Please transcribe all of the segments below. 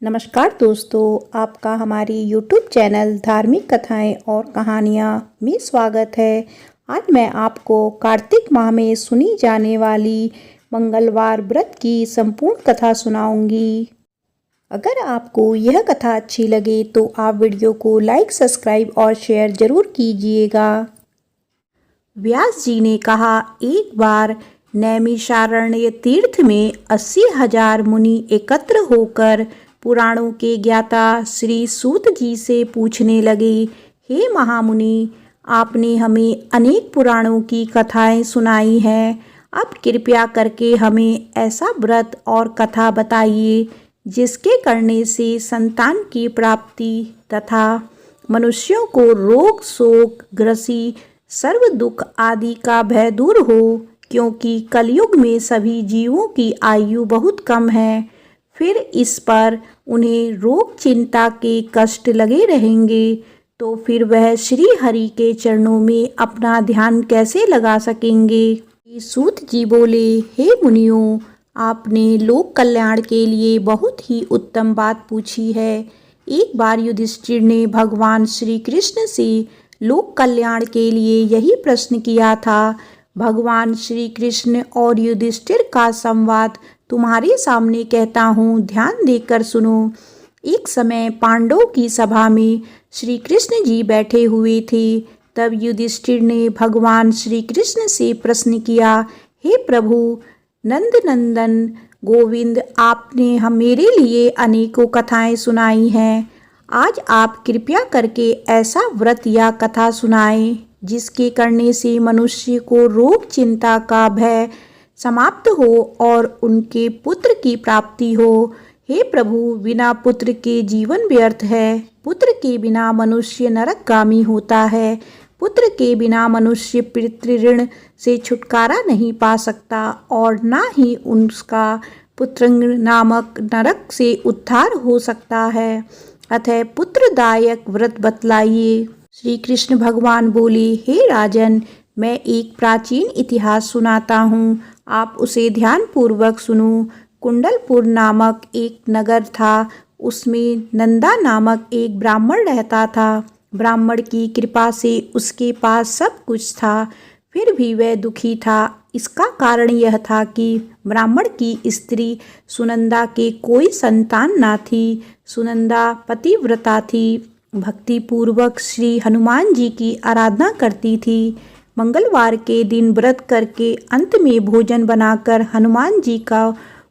नमस्कार दोस्तों, आपका हमारी YouTube चैनल धार्मिक कथाएं और कहानियाँ में स्वागत है। आज मैं आपको कार्तिक माह में सुनी जाने वाली मंगलवार व्रत की संपूर्ण कथा सुनाऊंगी। अगर आपको यह कथा अच्छी लगे तो आप वीडियो को लाइक, सब्सक्राइब और शेयर जरूर कीजिएगा। व्यास जी ने कहा, एक बार नैमिषारण्य तीर्थ में 80,000 मुनि एकत्र होकर पुराणों के ज्ञाता श्री सूत जी से पूछने लगे, हे महामुनि, आपने हमें अनेक पुराणों की कथाएं सुनाई हैं। अब कृपया करके हमें ऐसा व्रत और कथा बताइए जिसके करने से संतान की प्राप्ति तथा मनुष्यों को रोग शोक ग्रसी सर्व दुख आदि का भय दूर हो, क्योंकि कलयुग में सभी जीवों की आयु बहुत कम है। फिर इस पर उन्हें रोग चिंता के कष्ट लगे रहेंगे, तो फिर वह श्री हरि के चरणों में अपना ध्यान कैसे लगा सकेंगे। सूत जी बोले, हे मुनियों, आपने लोक कल्याण के लिए बहुत ही उत्तम बात पूछी है। एक बार युधिष्ठिर ने भगवान श्री कृष्ण से लोक कल्याण के लिए यही प्रश्न किया था। भगवान श्री कृष्ण और युधिष्ठिर का संवाद तुम्हारे सामने कहता हूँ, ध्यान देकर सुनो। एक समय पांडवों की सभा में श्री कृष्ण जी बैठे हुए थे। तब युधिष्ठिर ने भगवान श्री कृष्ण से प्रश्न किया, हे प्रभु नंद नंदन गोविंद, आपने हम मेरे लिए अनेकों कथाएं सुनाई हैं। आज आप कृपया करके ऐसा व्रत या कथा सुनाएं जिसके करने से मनुष्य को रोग चिंता का भय समाप्त हो और उनके पुत्र की प्राप्ति हो। हे प्रभु, बिना पुत्र के जीवन व्यर्थ है। पुत्र के बिना मनुष्य नरकगामी होता है। पुत्र के बिना मनुष्य पितृऋण से छुटकारा नहीं पा सकता और ना ही उसका पुत्रंग नामक नरक से उद्धार हो सकता है। अतः पुत्रदायक व्रत बतलाइए। श्री कृष्ण भगवान बोले, हे राजन, मैं एक प्राचीन इतिहास सुनाता हूँ, आप उसे ध्यान पूर्वक सुनो। कुंडलपुर नामक एक नगर था। उसमें नंदा नामक एक ब्राह्मण रहता था। ब्राह्मण की कृपा से उसके पास सब कुछ था, फिर भी वह दुखी था। इसका कारण यह था कि ब्राह्मण की स्त्री सुनंदा के कोई संतान ना थी। सुनंदा पतिव्रता थी, भक्ति पूर्वक श्री हनुमान जी की आराधना करती थी। मंगलवार के दिन व्रत करके अंत में भोजन बनाकर हनुमान जी का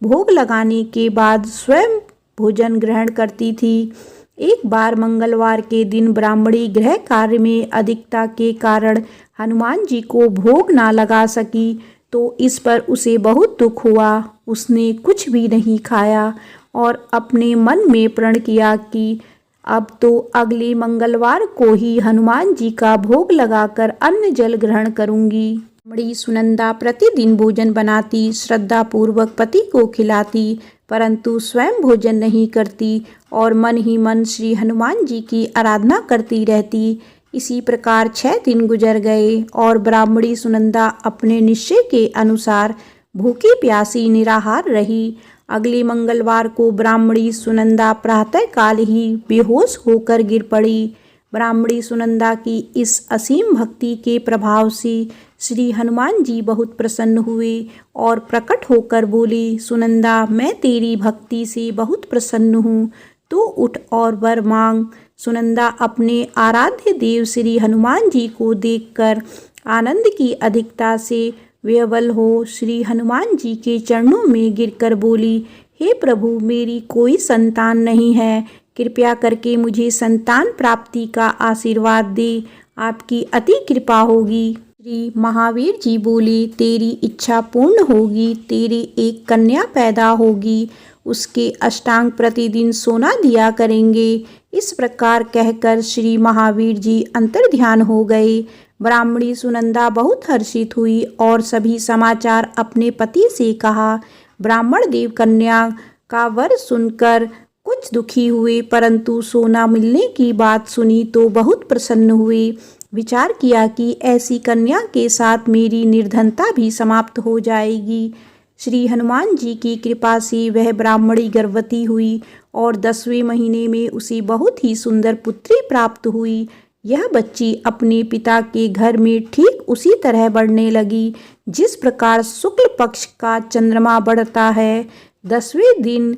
भोग लगाने के बाद स्वयं भोजन ग्रहण करती थी। एक बार मंगलवार के दिन ब्राह्मणी गृह कार्य में अधिकता के कारण हनुमान जी को भोग ना लगा सकी, तो इस पर उसे बहुत दुख हुआ। उसने कुछ भी नहीं खाया और अपने मन में प्रण किया कि अब तो अगले मंगलवार को ही हनुमान जी का भोग लगाकर अन्न जल ग्रहण करूंगी। ब्राह्मणी सुनंदा प्रतिदिन भोजन बनाती, श्रद्धा पूर्वक पति को खिलाती, परंतु स्वयं भोजन नहीं करती और मन ही मन श्री हनुमान जी की आराधना करती रहती। इसी प्रकार 6 दिन गुजर गए और ब्राह्मणी सुनंदा अपने निश्चय के अनुसार भूखी प्यासी निराहार रही। अगले मंगलवार को ब्राह्मणी सुनंदा प्रातःकाल ही बेहोश होकर गिर पड़ी। ब्राह्मणी सुनंदा की इस असीम भक्ति के प्रभाव से श्री हनुमान जी बहुत प्रसन्न हुए और प्रकट होकर बोले, सुनंदा, मैं तेरी भक्ति से बहुत प्रसन्न हूँ, तू उठ और वर मांग। सुनंदा अपने आराध्य देव श्री हनुमान जी को देखकर आनंद की अधिकता से विह्वल हो श्री हनुमान जी के चरणों में गिरकर बोली, हे प्रभु, मेरी कोई संतान नहीं है, कृपया करके मुझे संतान प्राप्ति का आशीर्वाद दे, आपकी अति कृपा होगी। श्री महावीर जी बोले, तेरी इच्छा पूर्ण होगी, तेरी एक कन्या पैदा होगी, उसके अष्टांग प्रतिदिन सोना दिया करेंगे। इस प्रकार कहकर श्री महावीर जी अंतर्ध्यान हो गए। ब्राह्मणी सुनंदा बहुत हर्षित हुई और सभी समाचार अपने पति से कहा। ब्राह्मण देव कन्या का वर सुनकर कुछ दुखी हुए, परंतु सोना मिलने की बात सुनी तो बहुत प्रसन्न हुए। विचार किया कि ऐसी कन्या के साथ मेरी निर्धनता भी समाप्त हो जाएगी। श्री हनुमान जी की कृपा से वह ब्राह्मणी गर्भवती हुई और 10वें महीने में उसे बहुत ही सुंदर पुत्री प्राप्त हुई। यह बच्ची अपने पिता के घर में ठीक उसी तरह बढ़ने लगी जिस प्रकार शुक्ल पक्ष का चंद्रमा बढ़ता है। 10वें दिन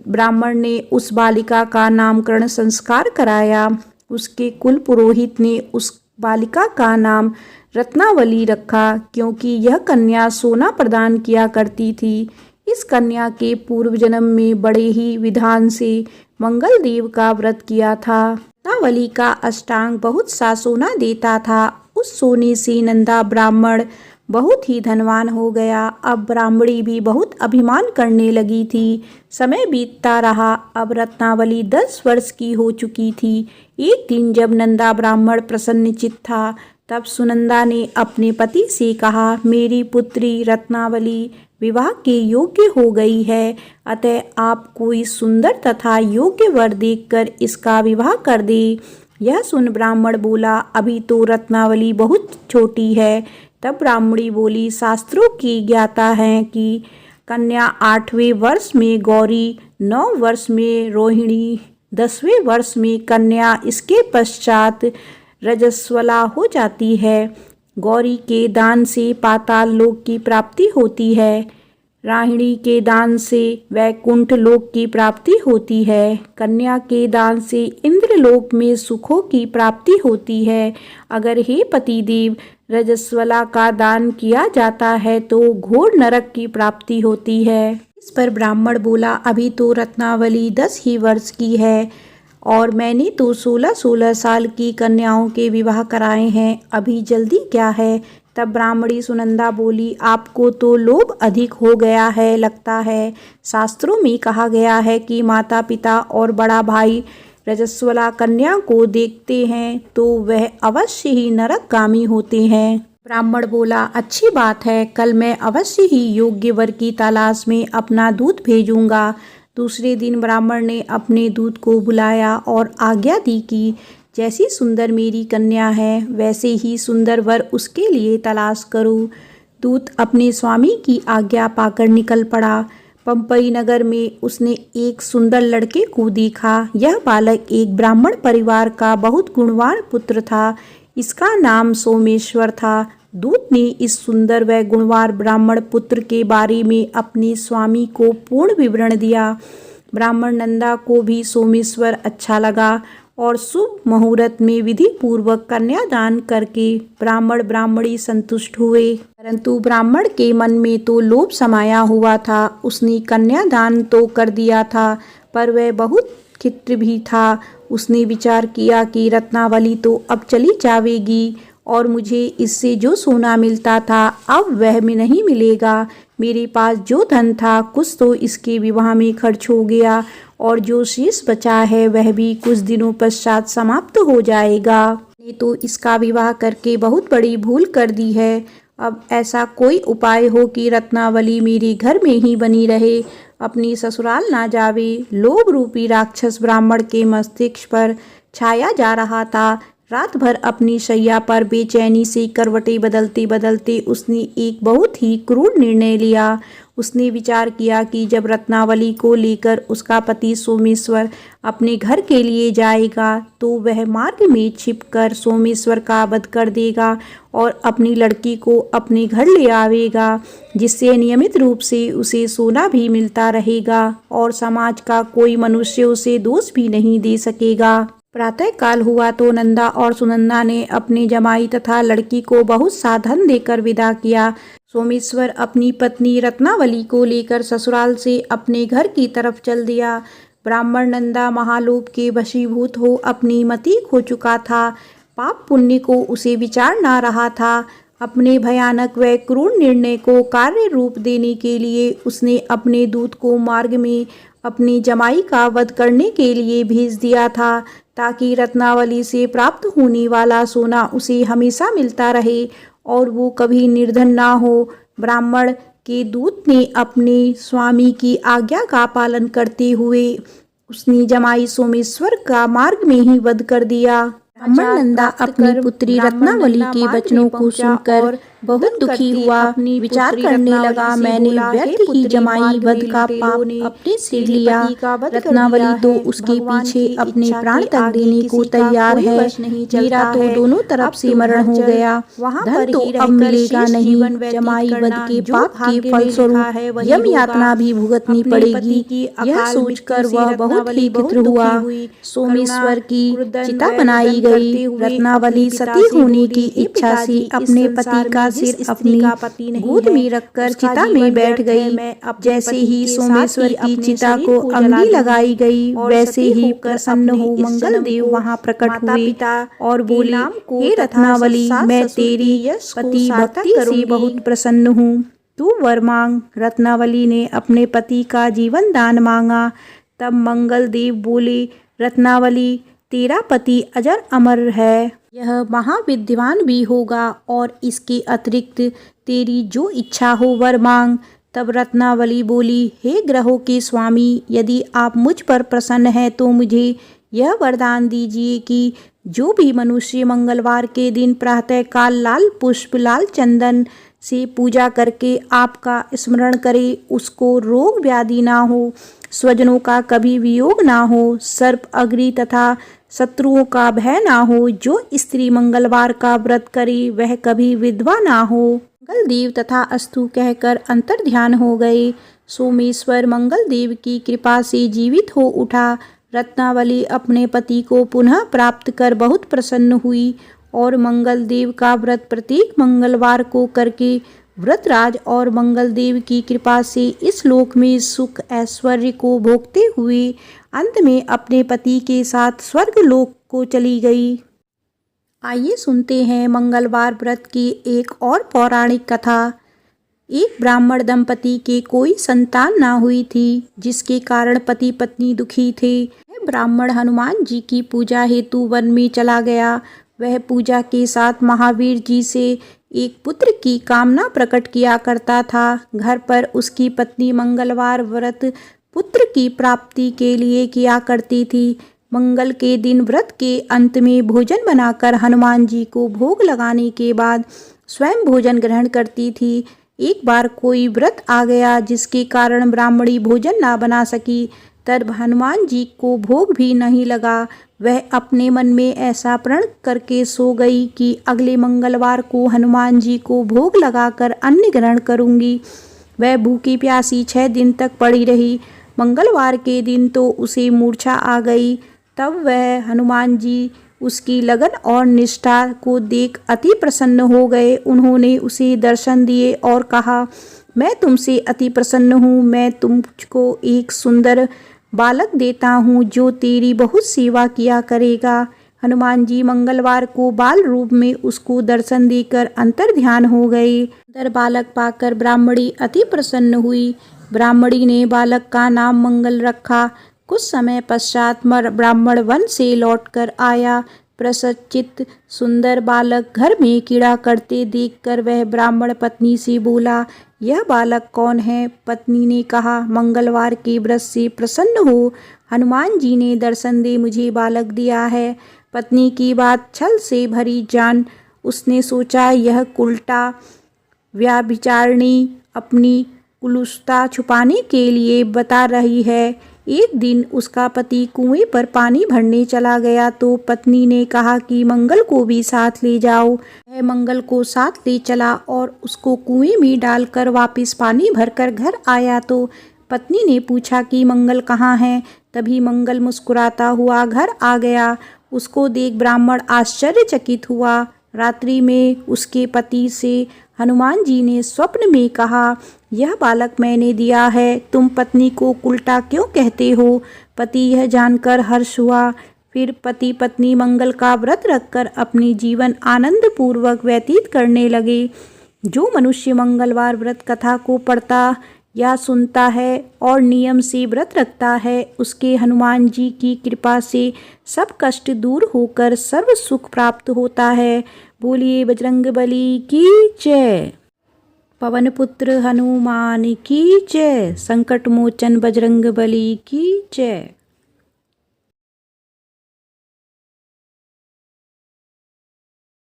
ब्राह्मण ने उस बालिका का नामकरण संस्कार कराया। उसके कुल पुरोहित ने उस बालिका का नाम रत्नावली रखा, क्योंकि यह कन्या सोना प्रदान किया करती थी। इस कन्या के पूर्व जन्म में बड़े ही विधान से मंगल देव का व्रत किया था। रत्नावली का अष्टांग बहुत सा सोना देता था। उस सोने से नंदा ब्राह्मण बहुत ही धनवान हो गया। अब ब्राह्मणी भी बहुत अभिमान करने लगी थी। समय बीतता रहा। अब रत्नावली 10 वर्ष की हो चुकी थी। एक दिन जब नंदा ब्राह्मण प्रसन्नचित्त था, तब सुनंदा ने अपने पति से कहा, मेरी पुत्री रत्नावली विवाह के योग्य हो गई है, अतः आप कोई सुंदर तथा योग्य वर देखकर इसका विवाह कर दे। यह सुन ब्राह्मण बोला, अभी तो रत्नावली बहुत छोटी है। तब ब्राह्मणी बोली, शास्त्रों की ज्ञाता है कि कन्या 8वें वर्ष में गौरी, 9 वर्ष में रोहिणी, 10वें वर्ष में कन्या, इसके पश्चात रजस्वला हो जाती है। गौरी के दान से पाताल लोक की प्राप्ति होती है, राहिणी के दान से वैकुंठ लोक की प्राप्ति होती है, कन्या के दान से इंद्रलोक में सुखों की प्राप्ति होती है। अगर हे पतिदेव रजस्वला का दान किया जाता है तो घोर नरक की प्राप्ति होती है। इस पर ब्राह्मण बोला, अभी तो रत्नावली 10 ही वर्ष की है और मैंने तो 16-16 साल की कन्याओं के विवाह कराए हैं, अभी जल्दी क्या है। तब ब्राह्मणी सुनंदा बोली, आपको तो लोभ अधिक हो गया है लगता है। शास्त्रों में कहा गया है कि माता पिता और बड़ा भाई रजस्वला कन्या को देखते हैं तो वह अवश्य ही नरकगामी होते हैं। ब्राह्मण बोला, अच्छी बात है, कल मैं अवश्य ही योग्य वर की तलाश में अपना दूत भेजूंगा। दूसरे दिन ब्राह्मण ने अपने दूत को बुलाया और आज्ञा दी कि जैसी सुंदर मेरी कन्या है वैसे ही सुंदर वर उसके लिए तलाश करो। दूत अपने स्वामी की आज्ञा पाकर निकल पड़ा। पंपई नगर में उसने एक सुंदर लड़के को देखा। यह बालक एक ब्राह्मण परिवार का बहुत गुणवान पुत्र था। इसका नाम सोमेश्वर था। दूत ने इस सुंदर व गुणवान ब्राह्मण पुत्र के बारे में अपने स्वामी को पूर्ण विवरण दिया। ब्राह्मण नंदा को भी सोमेश्वर अच्छा लगा और शुभ मुहूर्त में विधि पूर्वक कन्यादान करके ब्राह्मण ब्राह्मणी संतुष्ट हुए। परंतु ब्राह्मण के मन में तो लोभ समाया हुआ था। उसने कन्यादान तो कर दिया था, पर वह बहुत खिन्न भी था। उसने विचार किया कि रत्नावली तो अब चली जाएगी और मुझे इससे जो सोना मिलता था अब वह में नहीं मिलेगा। मेरे पास जो धन था कुछ तो इसके विवाह में खर्च हो गया और जो शेष बचा है वह भी कुछ दिनों पश्चात समाप्त हो जाएगा। मैंने तो इसका विवाह करके बहुत बड़ी भूल कर दी है। अब ऐसा कोई उपाय हो कि रत्नावली मेरे घर में ही बनी रहे, अपनी ससुराल ना जावे। लोभ रूपी राक्षस ब्राह्मण के मस्तिष्क पर छाया जा रहा था। रात भर अपनी शैया पर बेचैनी से करवटें बदलते बदलते उसने एक बहुत ही क्रूर निर्णय लिया। उसने विचार किया कि जब रत्नावली को लेकर उसका पति सोमेश्वर अपने घर के लिए जाएगा तो वह मार्ग में छिपकर सोमेश्वर का वध कर देगा और अपनी लड़की को अपने घर ले आवेगा, जिससे नियमित रूप से उसे सोना भी मिलता रहेगा और समाज का कोई मनुष्य उसे दोष भी नहीं दे सकेगा। प्रातः काल हुआ तो नंदा और सुनंदा ने अपने जमाई तथा लड़की को बहुत सा धन देकर विदा किया। सोमेश्वर अपनी पत्नी रत्नावली को लेकर ससुराल से अपने घर की तरफ चल दिया। ब्राह्मण नंदा महालोभ के वशीभूत हो अपनी मति खो चुका था। पाप पुण्य को उसे विचार ना रहा था। अपने भयानक व क्रूर निर्णय को कार्य रूप देने के लिए उसने अपने दूत को मार्ग में अपनी जमाई का वध करने के लिए भेज दिया था, ताकि रत्नावली से प्राप्त होने वाला सोना उसे हमेशा मिलता रहे और वो कभी निर्धन ना हो। ब्राह्मण के दूत ने अपने स्वामी की आज्ञा का पालन करते हुए उसने जमाई सोमेश्वर का मार्ग में ही वध कर दिया। ब्राह्मण नंदा अपनी पुत्री रत्नावली के वचनों को सुनकर बहुत दुखी हुआ, विचार करने लगा, मैंने व्यर्थ ही जमाई वध का पाप अपने सिर लिया। रत्नावली तो उसके पीछे अपने प्राण तक देने को तैयार है। मेरा तो दोनों तरफ से मरण हो गया, धन तो अब मिलेगा नहीं। जमाई वध के पाप के फलस्वरूप यम यातना भी भुगतनी पड़ेगी। यह सोचकर वह बहुत ही विचित्र हुआ। सोमेश्वर की चिता बनाई गई। रत्नावली सती होने की इच्छा से अपने पति का सिर अपनी गोद में रखकर चिता में बैठ गई। जैसे ही सोमेश्वर की चिता को अग्नि लगाई गई, वैसे ही प्रसन्न हो मंगल देव वहाँ प्रकट हुए और बोले, हे रत्नावली, मैं तेरी पति भक्ति से बहुत प्रसन्न हूँ, तू वर मांग। रत्नावली ने अपने पति का जीवन दान मांगा। तब मंगल देव बोले, रत्नावली, तेरा पति अजर अमर है, यह महाविद्वान भी होगा और इसके अतिरिक्त तेरी जो इच्छा हो वर मांग। तब रत्नावली बोली, हे ग्रहों के स्वामी, यदि आप मुझ पर प्रसन्न हैं तो मुझे यह वरदान दीजिए कि जो भी मनुष्य मंगलवार के दिन प्रातःकाल लाल पुष्प लाल चंदन से पूजा करके आपका स्मरण करे, उसको रोग व्याधि ना हो, स्वजनों का कभी वियोग ना हो, सर्प अग्नि तथा शत्रुओं का भय ना हो। जो स्त्री मंगलवार का व्रत करे वह कभी विधवा ना हो। मंगल देव तथा अस्तु कहकर अंतर ध्यान हो गए। सोमेश्वर मंगल देव की कृपा से जीवित हो उठा। रत्नावली अपने पति को पुनः प्राप्त कर बहुत प्रसन्न हुई और मंगल देव का व्रत प्रत्येक मंगलवार को करके व्रतराज और मंगल देव की कृपा से इस लोक में सुख ऐश्वर्य को भोगते हुए अंत में अपने पति के साथ स्वर्ग लोक को चली गई। आइए सुनते हैं मंगलवार व्रत की एक और पौराणिक कथा। एक ब्राह्मण दंपति के कोई संतान ना हुई थी, जिसके कारण पति पत्नी दुखी थे। वह ब्राह्मण हनुमान जी की पूजा हेतु वन में चला गया। वह पूजा के साथ महावीर जी से एक पुत्र की कामना प्रकट किया करता था। घर पर उसकी पत्नी मंगलवार व्रत पुत्र की प्राप्ति के लिए किया करती थी। मंगल के दिन व्रत के अंत में भोजन बनाकर हनुमान जी को भोग लगाने के बाद स्वयं भोजन ग्रहण करती थी। एक बार कोई व्रत आ गया जिसके कारण ब्राह्मणी भोजन ना बना सकी। तब हनुमान जी को भोग भी नहीं लगा। वह अपने मन में ऐसा प्रण करके सो गई कि अगले मंगलवार को हनुमान जी को भोग लगाकर अन्न ग्रहण करूंगी। वह भूखी प्यासी 6 दिन तक पड़ी रही। मंगलवार के दिन तो उसे मूर्छा आ गई। तब वह हनुमान जी उसकी लगन और निष्ठा को देख अति प्रसन्न हो गए। उन्होंने उसे दर्शन दिए और कहा, मैं तुमसे अति प्रसन्न हूँ। मैं तुमको एक सुंदर बालक देता हूँ जो तेरी बहुत सेवा किया करेगा। हनुमान जी मंगलवार को बाल रूप में उसको दर्शन देकर अंतर ध्यान हो गए। सुंदर बालक पाकर ब्राह्मणी अति प्रसन्न हुई। ब्राह्मणी ने बालक का नाम मंगल रखा। कुछ समय पश्चात ब्राह्मण वन से लौटकर आया। प्रसन्नचित्त सुंदर बालक घर में कीड़ा करते देखकर वह ब्राह्मण पत्नी से बोला, यह बालक कौन है? पत्नी ने कहा, मंगलवार के व्रत से प्रसन्न हो हनुमान जी ने दर्शन दे मुझे बालक दिया है। पत्नी की बात छल से भरी जान उसने सोचा, यह उल्टा व्यभिचारिणी अपनी कुलुषता छुपाने के लिए बता रही है। एक दिन उसका पति कुएं पर पानी भरने चला गया तो पत्नी ने कहा कि मंगल को भी साथ ले जाओ। वह मंगल को साथ ले चला और उसको कुएं में डालकर वापस पानी भरकर घर आया तो पत्नी ने पूछा कि मंगल कहाँ है? तभी मंगल मुस्कुराता हुआ घर आ गया। उसको देख ब्राह्मण आश्चर्यचकित हुआ। रात्रि में उसके पति से हनुमान जी ने स्वप्न में कहा, यह बालक मैंने दिया है, तुम पत्नी को उल्टा क्यों कहते हो? पति यह जानकर हर्ष हुआ। फिर पति पत्नी मंगल का व्रत रखकर अपनी जीवन आनंद पूर्वक व्यतीत करने लगे। जो मनुष्य मंगलवार व्रत कथा को पढ़ता या सुनता है और नियम से व्रत रखता है, उसके हनुमान जी की कृपा से सब कष्ट दूर होकर सर्व सुख प्राप्त होता है। बोलिए बजरंगबली की जय। पवन पुत्र हनुमान की जय। संकट मोचन बजरंगबली की जय।